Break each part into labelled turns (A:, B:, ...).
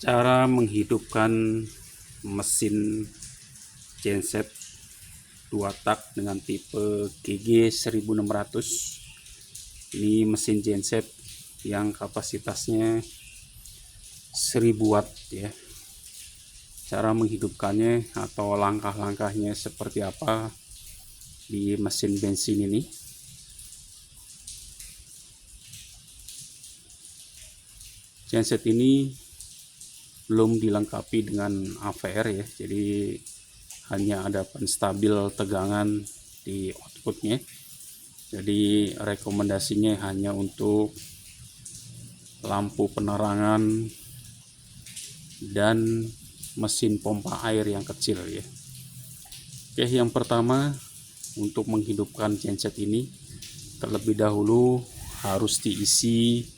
A: Cara menghidupkan mesin genset 2 tak dengan tipe GG 1600. Ini mesin genset yang kapasitasnya 1000 watt ya. Cara menghidupkannya atau langkah-langkahnya seperti apa di mesin bensin ini. Genset ini belum dilengkapi dengan AVR ya, jadi hanya ada penstabil tegangan di outputnya. Jadi rekomendasinya hanya untuk lampu penerangan dan mesin pompa air yang kecil ya. Oke, yang pertama untuk menghidupkan genset ini terlebih dahulu harus diisi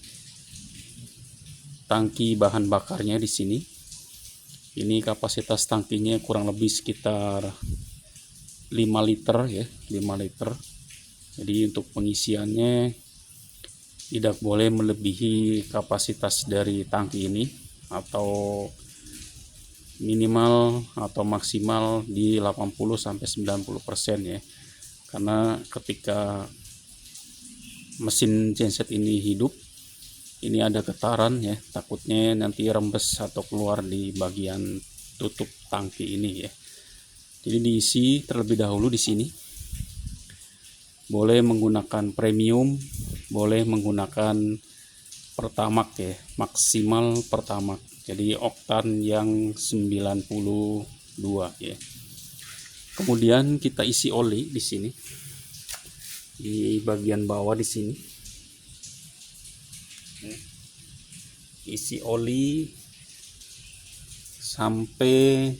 A: tangki bahan bakarnya di sini. Ini kapasitas tangkinya kurang lebih sekitar 5 liter ya, 5 liter. Jadi untuk pengisiannya tidak boleh melebihi kapasitas dari tangki ini, atau minimal atau maksimal di 80-90% ya. Karena ketika mesin genset ini hidup, ini ada getaran ya, takutnya nanti rembes atau keluar di bagian tutup tangki ini ya. Jadi diisi terlebih dahulu di sini. Boleh menggunakan premium, boleh menggunakan pertamax ya, maksimal pertamax. Jadi oktan yang 92 ya. Kemudian kita isi oli di sini. Di bagian bawah di sini. Isi oli sampai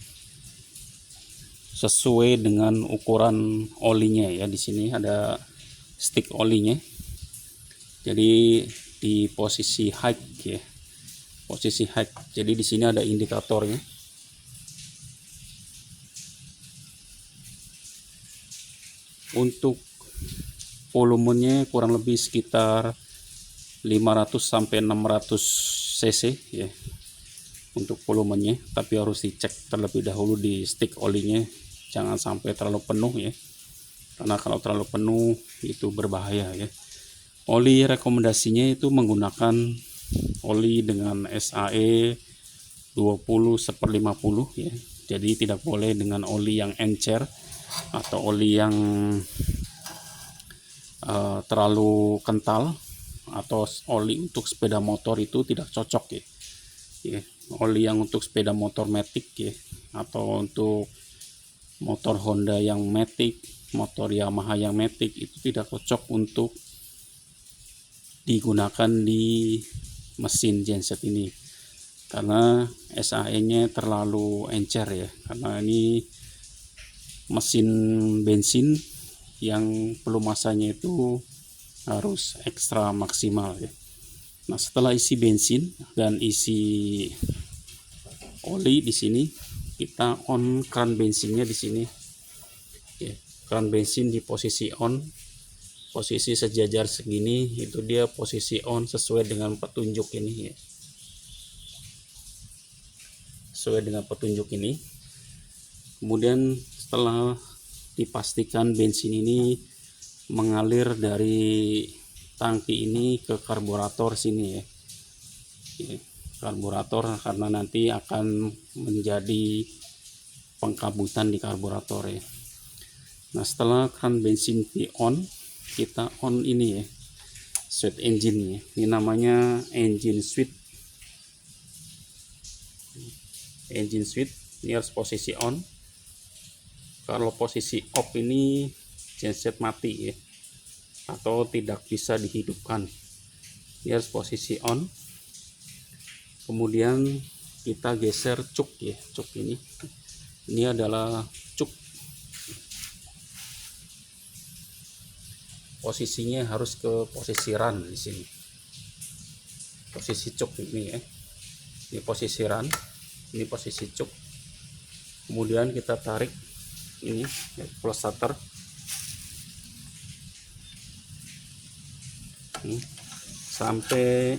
A: sesuai dengan ukuran olinya ya. Di sini ada stick olinya. Jadi di posisi high ya. Posisi high. Jadi di sini ada indikatornya. Untuk volumenya kurang lebih sekitar 500 sampai 600 cc ya untuk volumenya, tapi harus dicek terlebih dahulu di stick olinya, jangan sampai terlalu penuh ya, karena kalau terlalu penuh itu berbahaya ya. Oli rekomendasinya itu menggunakan oli dengan SAE 20/50 ya, jadi tidak boleh dengan oli yang encer atau oli yang terlalu kental, atau oli untuk sepeda motor itu tidak cocok ya. Oli yang untuk sepeda motor matic ya, atau untuk motor Honda yang matic, motor Yamaha yang matic itu tidak cocok untuk digunakan di mesin genset ini, karena SAE-nya terlalu encer ya, karena ini mesin bensin yang pelumasannya itu harus ekstra maksimal ya. Nah, setelah isi bensin dan isi oli di sini, kita on keran bensinnya di sini. Ya, keran bensin di posisi on, posisi sejajar segini, itu dia posisi on sesuai dengan petunjuk ini ya. Sesuai dengan petunjuk ini. Kemudian setelah dipastikan bensin ini mengalir dari tangki ini ke karburator sini ya. Karburator, karena nanti akan menjadi pengkabutan di karburator ya. Nah, setelah keran bensin di on, kita on ini ya, switch engine ya. Ini namanya engine switch. Engine switch ini harus posisi on. Kalau posisi off ini genset mati ya, atau tidak bisa dihidupkan. Dia harus posisi on. Kemudian kita geser cuk ya, cuk ini adalah cuk, posisinya harus ke posisi run di sini, posisi cuk ini ya, ini posisi run, ini posisi cuk. Kemudian kita tarik ini ya, plus starter. Sampai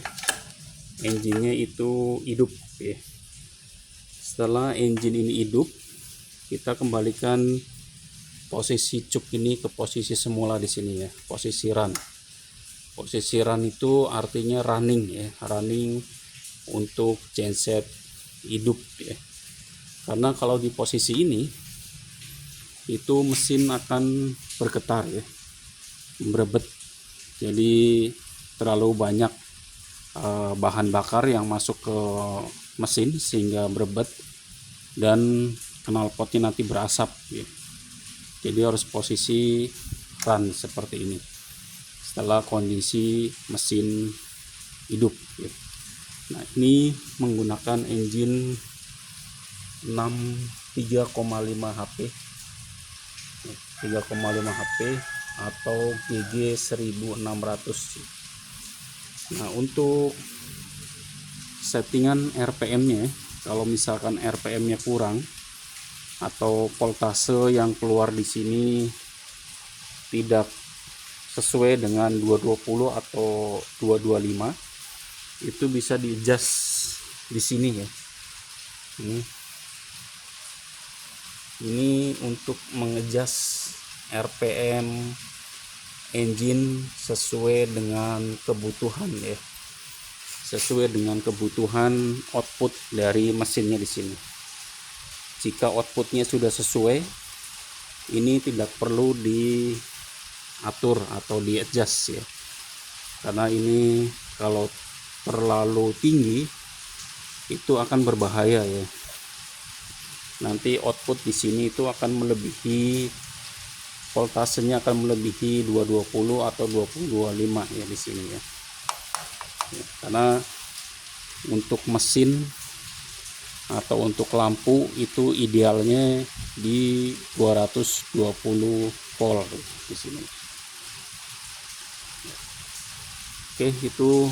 A: engine-nya itu hidup ya. Setelah engine ini hidup, kita kembalikan posisi cuk ini ke posisi semula di sini ya, posisi run. Posisi run itu artinya running ya, running untuk genset hidup ya. Karena kalau di posisi ini itu mesin akan bergetar ya, berebet. Jadi terlalu banyak bahan bakar yang masuk ke mesin sehingga berebet dan knalpotnya nanti berasap ya. Jadi harus posisi run seperti ini setelah kondisi mesin hidup ya. Nah, ini menggunakan engine 3,5 HP 3,5 HP atau GG 1600. Nah, untuk settingan RPM-nya, kalau misalkan RPM-nya kurang atau voltase yang keluar di sini tidak sesuai dengan 220 atau 225, itu bisa di adjust di sini ya. Ini untuk mengejas RPM engine sesuai dengan kebutuhan ya, sesuai dengan kebutuhan output dari mesinnya di sini. Jika outputnya sudah sesuai, ini tidak perlu diatur atau di adjust ya, karena ini kalau terlalu tinggi itu akan berbahaya ya. Nanti output di sini itu akan melebihi, voltasenya akan melebihi 220 atau 225 ya di sini ya. Karena untuk mesin atau untuk lampu itu idealnya di 220 volt di sini. Oke, itu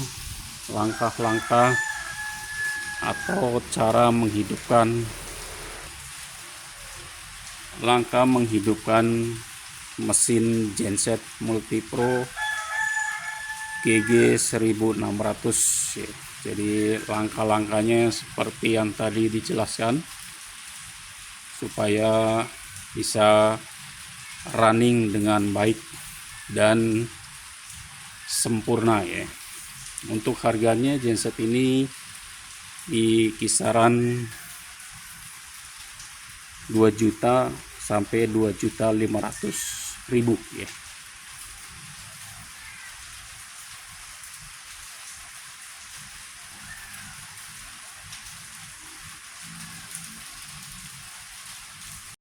A: langkah-langkah atau cara menghidupkan mesin genset Multipro GG 1600 ya. Jadi langkah-langkahnya seperti yang tadi dijelaskan supaya bisa running dengan baik dan sempurna ya. Untuk harganya genset ini di kisaran 2 juta sampai 2.500.000 ya.